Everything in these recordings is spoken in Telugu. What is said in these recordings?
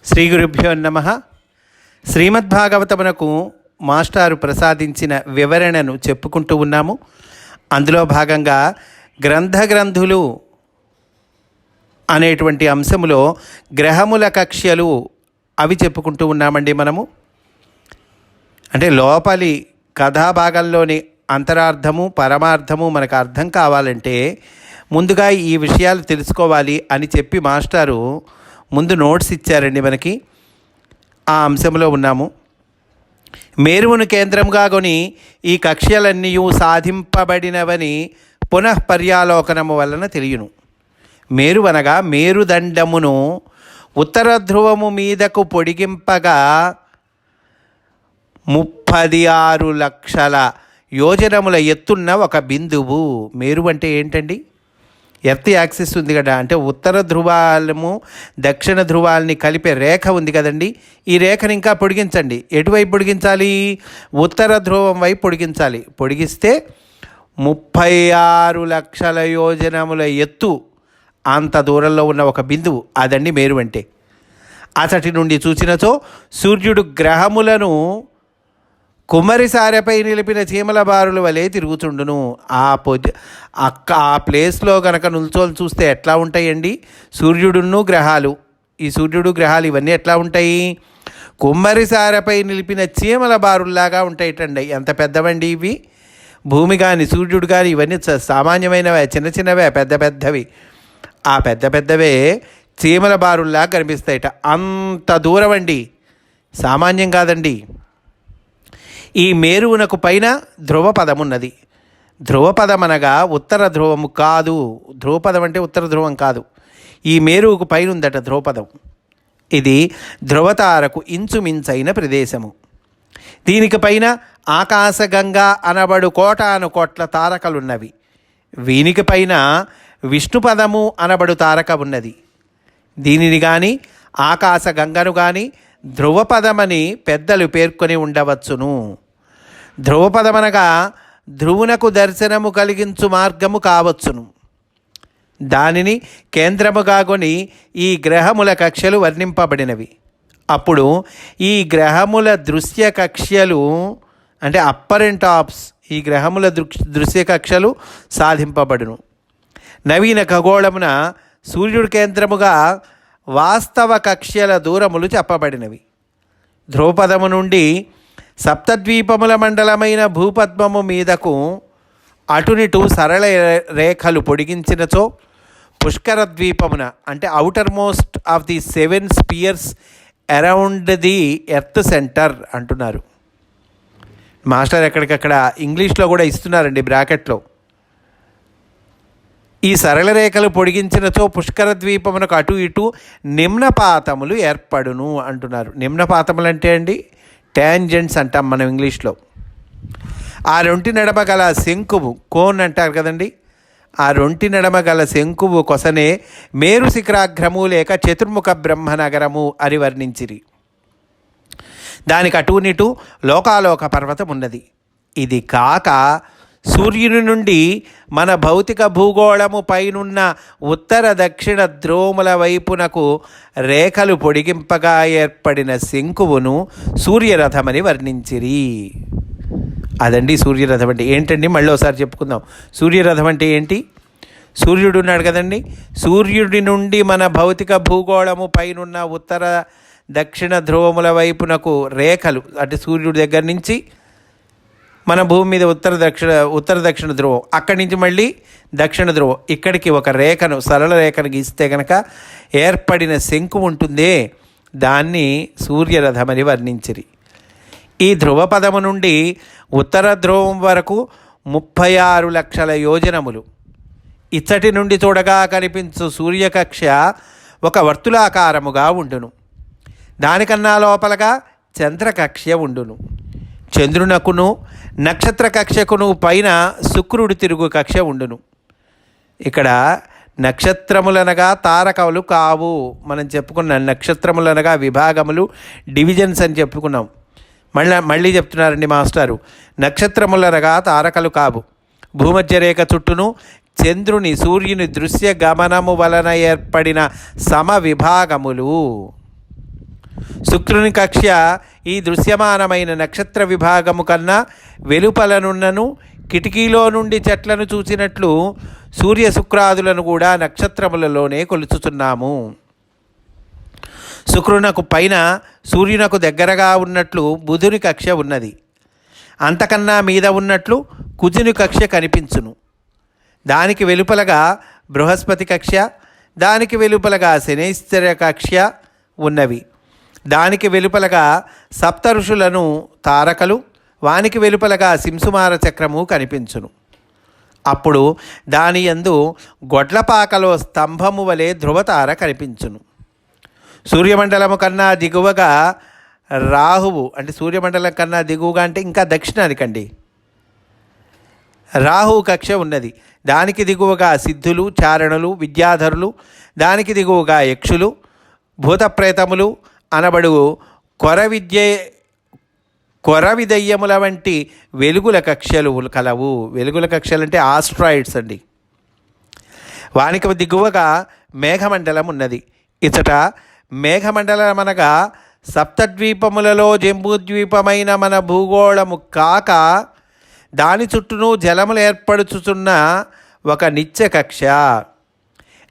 శ్రీ గురుభ్యో నమః. శ్రీమద్భాగవతమునకు మాస్టారు ప్రసాదించిన వివరణను చెప్పుకుంటూ ఉన్నాము. అందులో భాగంగా గ్రంథులు అనేటువంటి అంశములో గ్రహముల కక్ష్యలు అవి చెప్పుకుంటూ ఉన్నామండి. మనము అంటే లోపలి కథాభాగంలోని అంతరార్థము పరమార్థము మనకు అర్థం కావాలంటే ముందుగా ఈ విషయాలు తెలుసుకోవాలి అని చెప్పి మాస్టారు ముందు నోట్స్ ఇచ్చారండి. మనకి ఆ అంశంలో ఉన్నాము. మేరువును కేంద్రంగా కొని ఈ కక్ష్యలన్నీ సాధింపబడినవని పునఃపర్యాలోకనము వలన తెలియను. మేరువనగా మేరుదండమును ఉత్తర ధ్రువము మీదకు పొడిగింపగా 36 లక్షల యోజనముల ఎత్తున్న ఒక బిందువు. మేరు అంటే ఏంటండి? ఎర్త్ యాక్సిస్ ఉంది కదా, అంటే ఉత్తర ధ్రువాలము దక్షిణ ధ్రువాలని కలిపే రేఖ ఉంది కదండి. ఈ రేఖను ఇంకా పొడిగించండి. ఎటువైపు పొడిగించాలి? ఉత్తర ధ్రువం వైపు పొడిగించాలి. పొడిగిస్తే 36 లక్షల యోజనముల ఎత్తు అంత దూరంలో ఉన్న ఒక బిందువు అదండి మేరు అంటే. అతటి నుండి చూచినచో సూర్యుడు గ్రహములను కుమ్మరిసారెపై నిలిపిన చీమల బారుల వలె తిరుగుతుండును. ఆ ప్లేస్లో కనుక నిల్చొని చూస్తే ఎట్లా ఉంటాయండి సూర్యుడును గ్రహాలు? ఈ సూర్యుడు గ్రహాలు ఇవన్నీ ఎట్లా ఉంటాయి? కుమ్మరిసారెపై నిలిపిన చీమల బారుల్లాగా ఉంటాయిటండి. ఎంత పెద్దవండి ఇవి! భూమి కానీ సూర్యుడు కానీ ఇవన్నీ సామాన్యమైనవే, చిన్న చిన్నవే, పెద్ద పెద్దవి. ఆ పెద్ద పెద్దవే చీమల బారుల్లా కనిపిస్తాయిట. అంత దూరం అండి, సామాన్యం కాదండి. ఈ మేరువునకు పైన ధ్రువపదం ఉన్నది. ధ్రువపదం అనగా ఉత్తర ధ్రువము కాదు. ధ్రువపదం అంటే ఉత్తర ధ్రువం కాదు. ఈ మేరువుకు పైన ఉందట ధ్రువపదం. ఇది ధ్రువతారకు ఇంచుమించైన ప్రదేశము. దీనికి పైన ఆకాశగంగా అనబడు కోటాను కోట్ల తారకలున్నవి. వీనికి పైన విష్ణుపదము అనబడు తారక ఉన్నది. దీనిని కానీ ఆకాశగంగను కానీ ధ్రువపదమని పెద్దలు పేర్కొని ఉండవచ్చును. ధ్రువపదమనగా ధ్రువునకు దర్శనము కలిగించు మార్గము కావచ్చును. దానిని కేంద్రముగా కొని ఈ గ్రహముల కక్ష్యలు వర్ణింపబడినవి. అప్పుడు ఈ గ్రహముల దృశ్య కక్ష్యలు అంటే అప్పర్ అండ్ టాప్స్, ఈ గ్రహముల దృశ్య కక్ష్యలు సాధింపబడును. నవీన ఖగోళమున సూర్యుడు కేంద్రముగా వాస్తవ కక్ష్యల దూరములు చెప్పబడినవి. ధ్రువపదము నుండి సప్తద్వీపముల మండలమైన భూపద్మము మీదకు అటునిటు సరళ రేఖలు పొడిగించినచో పుష్కర ద్వీపమున అంటే outermost of the 7 spheres around the earth center అంటున్నారు మాస్టర్. ఎక్కడికక్కడ ఇంగ్లీష్లో కూడా ఇస్తున్నారండి బ్రాకెట్లో. ఈ సరళ రేఖలు పొడిగించినచో పుష్కర ద్వీపమునకు అటు ఇటు నిమ్నపాతములు ఏర్పడును అంటున్నారు. నిమ్నపాతములు అంటే అండి ట్యాంజెంట్స్ అంటాం మనం ఇంగ్లీష్లో. ఆ రొంటి నడమ గల శంకువు, కోన్ అంటారు కదండి, ఆ రొంటి నడమ గల శంకువు కొసనే మేరు శిఖరాగ్రము లేక చతుర్ముఖ బ్రహ్మనగరము అని వర్ణించిరి. దానికి అటునిటు లోకాలోక పర్వతం ఉన్నది. ఇది కాక సూర్యుని నుండి మన భౌతిక భూగోళము పైనున్న ఉత్తర దక్షిణ ధ్రువముల వైపునకు రేఖలు పొడిగింపగా ఏర్పడిన శంకువును సూర్యరథమని వర్ణించిరి. అదండి సూర్యరథం అంటే ఏంటండి? మళ్ళీ ఒకసారి చెప్పుకుందాం. సూర్యరథం అంటే ఏంటి? సూర్యుడు ఉన్నాడు కదండి, సూర్యుడి నుండి మన భౌతిక భూగోళము పైనున్న ఉత్తర దక్షిణ ధ్రువముల వైపునకు రేఖలు అంటే సూర్యుడి దగ్గర నుంచి మన భూమి మీద ఉత్తర దక్షిణ ధ్రువం, అక్కడి నుంచి మళ్ళీ దక్షిణ ధ్రువం, ఇక్కడికి ఒక రేఖను సరళ రేఖను గీస్తే కనుక ఏర్పడిన శంకు ఉంటుందే దాన్ని సూర్యరథమని వర్ణించిరి. ఈ ధ్రువపదము నుండి ఉత్తర ధ్రువం వరకు 36 లక్షల యోజనములు. ఇచ్చటి నుండి చూడగా కనిపించు సూర్యకక్ష ఒక వర్తులాకారముగా ఉండును. దానికన్నా లోపలగా చంద్రకక్ష్య ఉండును. చంద్రునకును నక్షత్ర కక్షకును పైన శుక్రుడు తిరుగు కక్ష ఉండును. ఇక్కడ నక్షత్రములనగా తారకములు కావు. మనం చెప్పుకున్న నక్షత్రములనగా విభాగములు, డివిజన్స్ అని చెప్పుకున్నాం. మళ్ళీ చెప్తున్నారండి మాస్టారు, నక్షత్రములనగా తారకలు కావు. భూమధ్య రేఖ చుట్టూను చంద్రుని సూర్యుని దృశ్య గమనము వలన ఏర్పడిన సమ విభాగములు. శుక్రుని కక్ష ఈ దృశ్యమానమైన నక్షత్ర విభాగము కన్నా వెలుపలనున్నను కిటికీలో నుండి చెట్లను చూసినట్లు సూర్య శుక్రాదులను కూడా నక్షత్రములలోనే కొలుచుతున్నాము. శుక్రునకు పైన సూర్యునకు దగ్గరగా ఉన్నట్లు బుధుని కక్ష ఉన్నది. అంతకన్నా మీద ఉన్నట్లు కుజుని కక్ష కనిపించును. దానికి వెలుపలగా బృహస్పతి కక్ష, దానికి వెలుపలగా శనైశ్చర్య కక్ష ఉన్నవి. దానికి వెలుపలగా సప్త ఋషులను తారకలు, వానికి వెలుపలగా సింసుమార చక్రము కనిపించును. అప్పుడు దాని యందు గొడ్లపాకలో స్తంభము వలె ధ్రువతార కనిపించును. సూర్యమండలము కన్నా దిగువగా రాహువు, అంటే సూర్యమండలం కన్నా దిగువగా అంటే ఇంకా దక్షిణానికండి, రాహువు కక్ష ఉన్నది. దానికి దిగువగా సిద్ధులు, చారణులు, విద్యాధరులు, దానికి దిగువగా యక్షులు, భూతప్రేతములు అనబడు కొరవిదయ్యముల వంటి వెలుగుల కక్షలు కలవు. వెలుగుల కక్షలు అంటే ఆస్ట్రాయిడ్స్ అండి. వానికి దిగువగా మేఘమండలం ఉన్నది. ఇచ్చట మేఘమండలం అనగా సప్తద్వీపములలో జంబూద్వీపమైన మన భూగోళము కాక దాని చుట్టూను జలములు ఏర్పడుచుతున్న ఒక నిత్య కక్ష.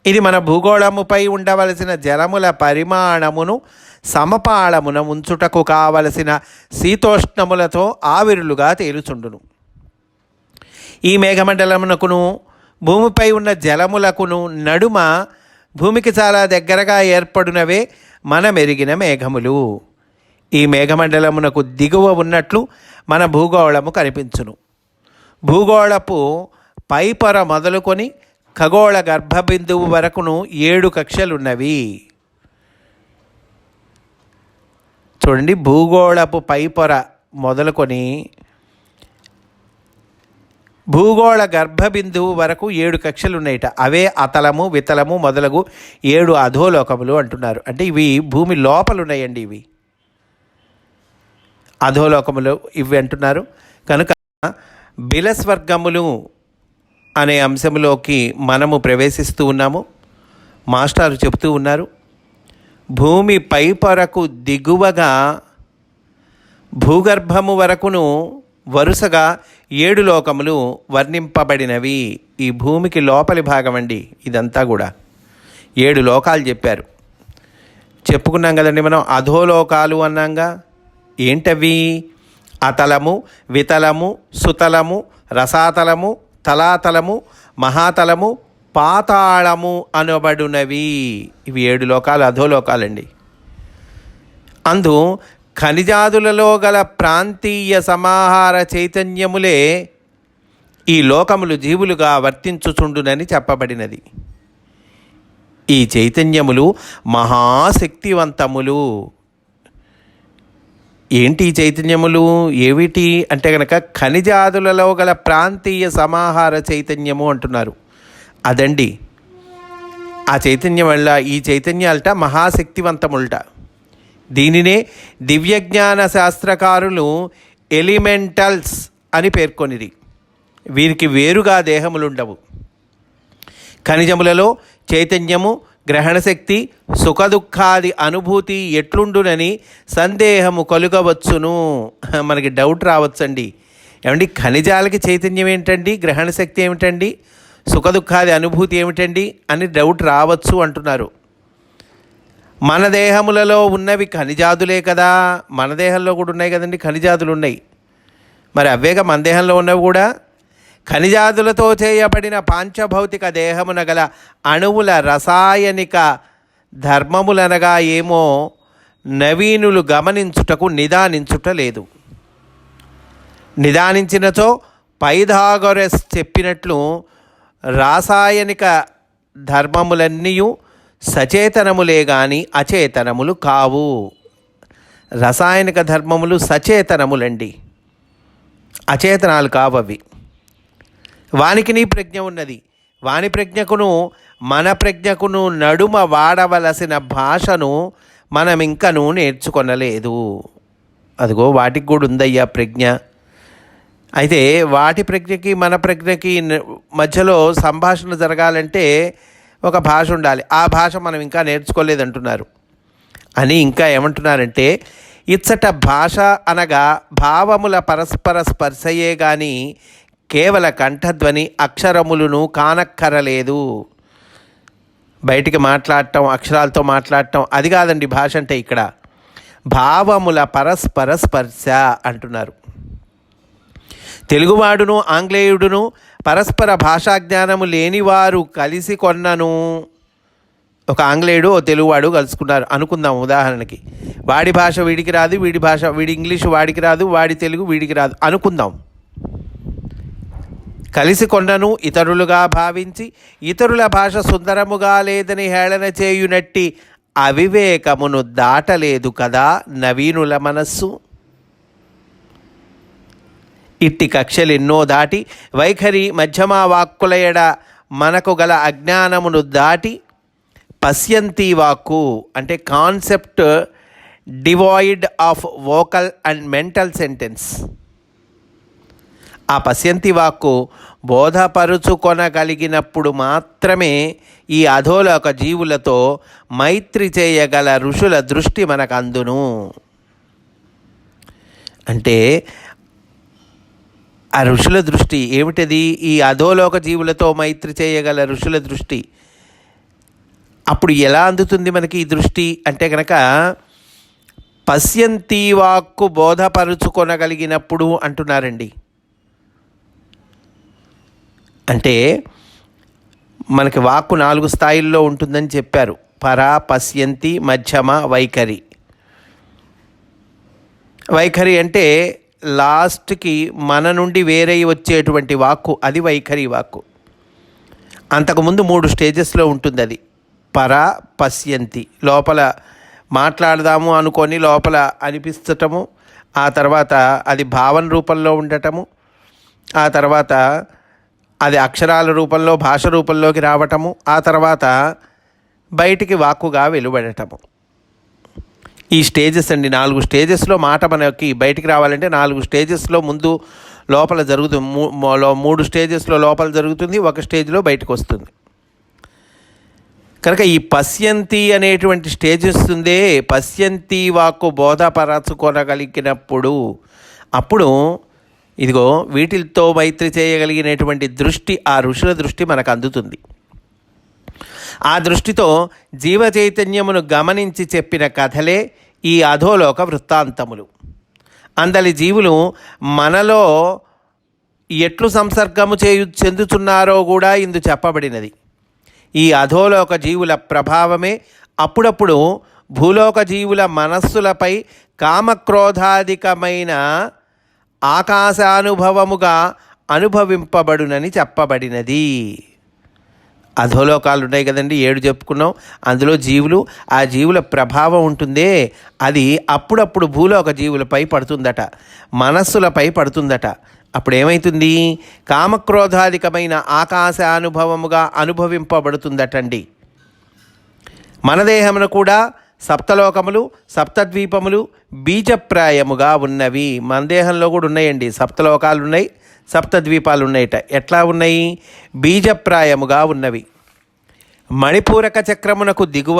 ఇది మన భూగోళముపై ఉండవలసిన జలముల పరిమాణమును సమపాళమున ఉంచుటకు కావలసిన శీతోష్ణములతో ఆవిరులుగా తేలుచుండును. ఈ మేఘమండలమునకును భూమిపై ఉన్న జలములకును నడుమ భూమికి చాలా దగ్గరగా ఏర్పడినవే మన మెరిగిన మేఘములు. ఈ మేఘమండలమునకు దిగువ ఉన్నట్లు మన భూగోళము కనిపించును. భూగోళపు పైపొర మొదలుకొని ఖగోళ గర్భబిందువు వరకును 7 కక్షలున్నవి. చూడండి, భూగోళపు పైపొర మొదలుకొని భూగోళ గర్భబిందువు వరకు 7 కక్షలు ఉన్నాయిట. అవే అతలము, వితలము మొదలగు 7 అధోలోకములు అంటున్నారు. అంటే ఇవి భూమి లోపల ఉన్నాయండి. ఇవి అధోలోకములు ఇవి అంటున్నారు. కనుక బిలస్వర్గములు అనే అంశంలోకి మనము ప్రవేశిస్తూ ఉన్నాము. మాస్టారు చెప్తూ ఉన్నారు, భూమి పైపొరకు దిగువగా భూగర్భము వరకును వరుసగా 7 లోకములు వర్ణింపబడినవి. ఈ భూమికి లోపలి భాగం అండి ఇదంతా కూడా. 7 లోకాలు చెప్పారు. చెప్పుకున్నాం కదండి మనం, అధోలోకాలు అన్నాంగా. ఏంటవి? అతలము, వితలము, సుతలము, రసాతలము, తలాతలము, మహాతలము, పాతాళము అనబడునవి. ఇవి 7 లోకాలు అధోలోకాలండి. అందు ఖనిజాదులలో గల ప్రాంతీయ సమాహార చైతన్యములే ఈ లోకములు జీవులుగా వర్తించుచుండునని చెప్పబడినది. ఈ చైతన్యములు మహాశక్తివంతములు. ఏంటి ఈ చైతన్యములు? ఏమిటి అంటే కనుక ఖనిజాదులలో గల ప్రాంతీయ సమాహార చైతన్యము అంటున్నారు. అదండి ఆ చైతన్యం వల్ల, ఈ చైతన్యాలట మహాశక్తివంతములట. దీనినే దివ్యజ్ఞాన శాస్త్రకారులు ఎలిమెంటల్స్ అని పేర్కొనిది. వీరికి వేరుగా దేహములుండవు. ఖనిజములలో చైతన్యము, గ్రహణశక్తి, సుఖదుఖాది అనుభూతి ఎట్లుండునని సందేహము కలుగవచ్చును. మనకి డౌట్ రావచ్చండి. ఏమండి, ఖనిజాలకి చైతన్యం ఏంటండి, గ్రహణశక్తి ఏమిటండి, సుఖదుఖాది అనుభూతి ఏమిటండి అని డౌట్ రావచ్చు అంటున్నారు. మన దేహములలో ఉన్నవి ఖనిజాదులే కదా. మన దేహంలో కూడా ఉన్నాయి కదండి, ఖనిజాదులు ఉన్నాయి. మరి అవేగా మన దేహంలో ఉన్నవి కూడా. ఖనిజాదులతో చేయబడిన పాంచభౌతిక దేహమున గల అణువుల రసాయనిక ధర్మములనగా ఏమో నవీనులు గమనించుటకు నిదానించుట లేదు. నిదానించినచో పైథాగొరస్ చెప్పినట్లు రాసాయనిక ధర్మములన్నీ సచేతనములే గాని అచేతనములు కావు. రసాయనిక ధర్మములు సచేతనములండి, అచేతనాలు కావవి. వానికి నీ ప్రజ్ఞ ఉన్నది. వాని ప్రజ్ఞకును మన ప్రజ్ఞకును నడుమ వాడవలసిన భాషను మనం ఇంకనూ నేర్చుకొనలేదు. అదిగో వాటికి కూడా ఉందయ్యా ప్రజ్ఞ. అయితే వాటి ప్రజ్ఞకి మన ప్రజ్ఞకి మధ్యలో సంభాషణ జరగాలంటే ఒక భాష ఉండాలి. ఆ భాష మనం ఇంకా నేర్చుకోలేదంటున్నారు. అని ఇంకా ఏమంటున్నారంటే, ఇచ్చట భాష అనగా భావముల పరస్పర స్పర్శయే గాని కేవల కంఠధ్వని అక్షరములను కానక్కరలేదు. బయటికి మాట్లాడటం, అక్షరాలతో మాట్లాడటం అది కాదండి భాష అంటే. ఇక్కడ భావముల పరస్పర స్పర్శ అంటున్నారు. తెలుగువాడును ఆంగ్లేయుడును పరస్పర భాషా జ్ఞానము లేనివారు కలిసి కొన్నను. ఒక ఆంగ్లేయుడు ఓ తెలుగువాడు కలుసుకున్నారు అనుకుందాం ఉదాహరణకి. వాడి భాష వీడికి రాదు, వీడి ఇంగ్లీషు వాడికి రాదు, వాడి తెలుగు వీడికి రాదు అనుకుందాం. కలిసి కొన్నను ఇతరులుగా భావించి ఇతరుల భాష సుందరముగా లేదని హేళన చేయునట్టి అవివేకమును దాటలేదు కదా నవీనుల మనస్సు. ఇట్టి కక్షలెన్నో దాటి వైఖరి మధ్యమా వాక్కులయడ మనకు గల అజ్ఞానమును దాటి పశ్యంతి వాక్కు అంటే concept devoid of vocal and mental sentence. ఆ పశ్యంతి వాక్కు బోధపరుచుకొనగలిగినప్పుడు మాత్రమే ఈ అధోలోక జీవులతో మైత్రి చేయగల ఋషుల దృష్టి మనకు అందును. అంటే ఆ ఋషుల దృష్టి ఏమిటది? ఈ అధోలోక జీవులతో మైత్రి చేయగల ఋషుల దృష్టి. అప్పుడు ఎలా అందుతుంది మనకి ఈ దృష్టి అంటే కనుక పశ్యంతి వాక్కు బోధపరుచుకొనగలిగినప్పుడు అంటున్నారండి. అంటే మనకి వాక్కు 4 స్థాయిల్లో ఉంటుందని చెప్పారు. పర, పశ్యంతి, మధ్యమ, వైఖరి. వైఖరి అంటే లాస్ట్కి మన నుండి వేరై వచ్చేటువంటి వాక్కు, అది వైఖరి వాక్కు. అంతకుముందు 3 స్టేజెస్లో ఉంటుంది అది. పర, పశ్యంతి, లోపల మాట్లాడదాము అనుకొని లోపల అనిపించటము, ఆ తర్వాత అది భావన రూపంలో ఉండటము, ఆ తర్వాత అది అక్షరాల రూపంలో భాష రూపంలోకి రావటము, ఆ తర్వాత బయటికి వాక్కుగా వెలువడటము. ఈ స్టేజెస్ అండి, 4 స్టేజెస్లో మాట మనకి బయటికి రావాలంటే 4 స్టేజెస్లో ముందు లోపల జరుగుతుంది. 3 స్టేజెస్లో లోపల జరుగుతుంది, 1 స్టేజ్లో బయటకు వస్తుంది. కనుక ఈ పశ్యంతి అనేటువంటి స్టేజ్ వస్తుందే, పశ్యంతి వాక్కు బోధపరచుకొనగలిగినప్పుడు అప్పుడు ఇదిగో వీటితో మైత్రి చేయగలిగినటువంటి దృష్టి, ఆ ఋషుల దృష్టి మనకు అందుతుంది. ఆ దృష్టితో జీవ చైతన్యమును గమనించి చెప్పిన కథలే ఈ అధోలోక వృత్తాంతములు. అందలి జీవులు మనలో ఎట్లు సంసర్గము చెందుతున్నారో కూడా ఇందు చెప్పబడినది. ఈ అధోలోక జీవుల ప్రభావమే అప్పుడప్పుడు భూలోక జీవుల మనస్సులపై కామక్రోధాధికమైన ఆకాశానుభవముగా అనుభవింపబడునని చెప్పబడినది. అధోలోకాలు ఉన్నాయి కదండి, 7 చెప్పుకున్నాం. అందులో జీవులు, ఆ జీవుల ప్రభావం ఉంటుందే, అది అప్పుడప్పుడు భూలోక జీవులపై పడుతుందట, మనస్సులపై పడుతుందట. అప్పుడు ఏమవుతుంది? కామక్రోధాధికమైన ఆకాశ అనుభవముగా అనుభవింపబడుతుందటండి. మన దేహమును కూడా సప్తలోకములు, సప్తద్వీపములు బీజప్రాయముగా ఉన్నవి. మన దేహంలో కూడా ఉన్నాయండి, సప్తలోకాలు ఉన్నాయి, సప్తద్వీపాలు ఉన్నాయట. ఎట్లా ఉన్నాయి? బీజప్రాయముగా ఉన్నవి. మణిపూరక చక్రమునకు దిగువ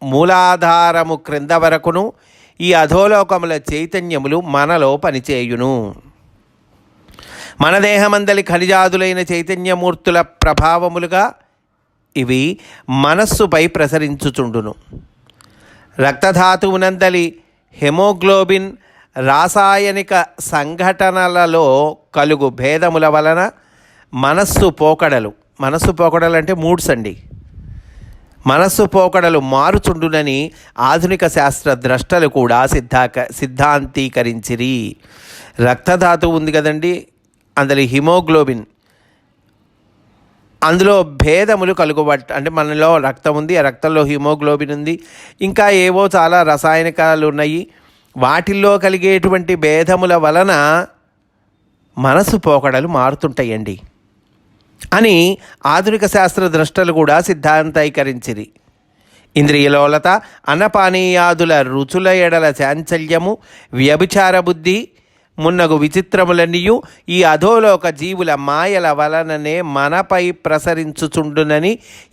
మూలాధారము క్రింద వరకును ఈ అధోలోకముల చైతన్యములు మనలో పనిచేయును. మన దేహమందలి ఖనిజాదులైన చైతన్యమూర్తుల ప్రభావములుగా ఇవి మనస్సుపై ప్రసరించుచుండును. రక్తధాతువునందలి హెమోగ్లోబిన్ రాసాయనిక సంఘటనలలో కలుగు భేదముల వలన మనస్సు పోకడలు అంటే మూడ్స్ అండి, మనస్సు పోకడలు మారుచుండునని ఆధునిక శాస్త్ర ద్రష్టలు కూడా సిద్ధాంతీకరించిరి. రక్తధాతువు ఉంది కదండి, అందులో హిమోగ్లోబిన్, అందులో భేదములు కలుగబట్ట అంటే మనలో రక్తం ఉంది, ఆ రక్తంలో హిమోగ్లోబిన్ ఉంది, ఇంకా ఏవో చాలా రసాయనికాలు ఉన్నాయి. వాటిల్లో కలిగేటువంటి భేదముల వలన మనసు పోకడలు మారుతుంటాయండి అని ఆధునిక శాస్త్ర ద్రష్టలు కూడా సిద్ధాంతీకరించిరి. ఇంద్రియలోలత, అన్నపానీయాదుల రుచుల ఎడల చాంచల్యము, వ్యభిచార బుద్ధి మున్నగు విచిత్రములన్నీయు ఈ అధోలోక జీవుల మాయల వలననే మనపై ప్రసరించుచుండునని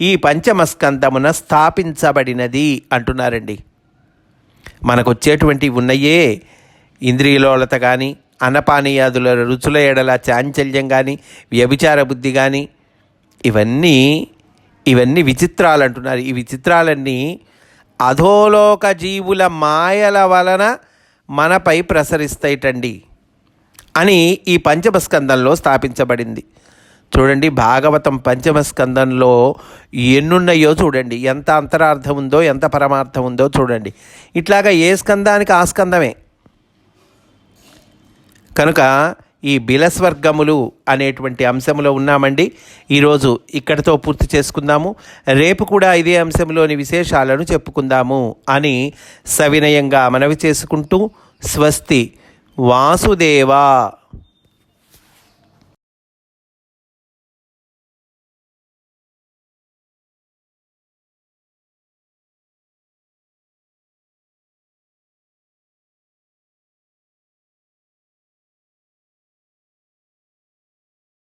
ఈ పంచమస్కందమున స్థాపించబడినది అంటున్నారండి. మనకు వచ్చేటువంటివి ఉన్నాయే, ఇంద్రియలోలత కానీ, అన్నపానీయాదుల రుచుల ఎడల చాంచల్యం కానీ, వ్యభిచార బుద్ధి కానీ, ఇవన్నీ విచిత్రాలు అంటున్నారు. ఈ విచిత్రాలన్నీ అధోలోక జీవుల మాయల వలన మనపై ప్రసరిస్తాయిటండి అని ఈ పంచమస్కందంలో స్థాపించబడింది. చూడండి, భాగవతం పంచమస్కందంలో ఎన్నున్నాయో చూడండి, ఎంత అంతరార్థం ఉందో, ఎంత పరమార్థం ఉందో చూడండి. ఇట్లాగా ఏ స్కందానికి ఆ స్కందమే. కనుక ఈ బిలస్వర్గములు అనేటువంటి అంశంలో ఉన్నామండి. ఈరోజు ఇక్కడితో పూర్తి చేసుకుందాము. రేపు కూడా ఇదే అంశంలోని విశేషాలను చెప్పుకుందాము అని సవినయంగా మనవి చేసుకుంటూ, స్వస్తి. వాసుదేవా.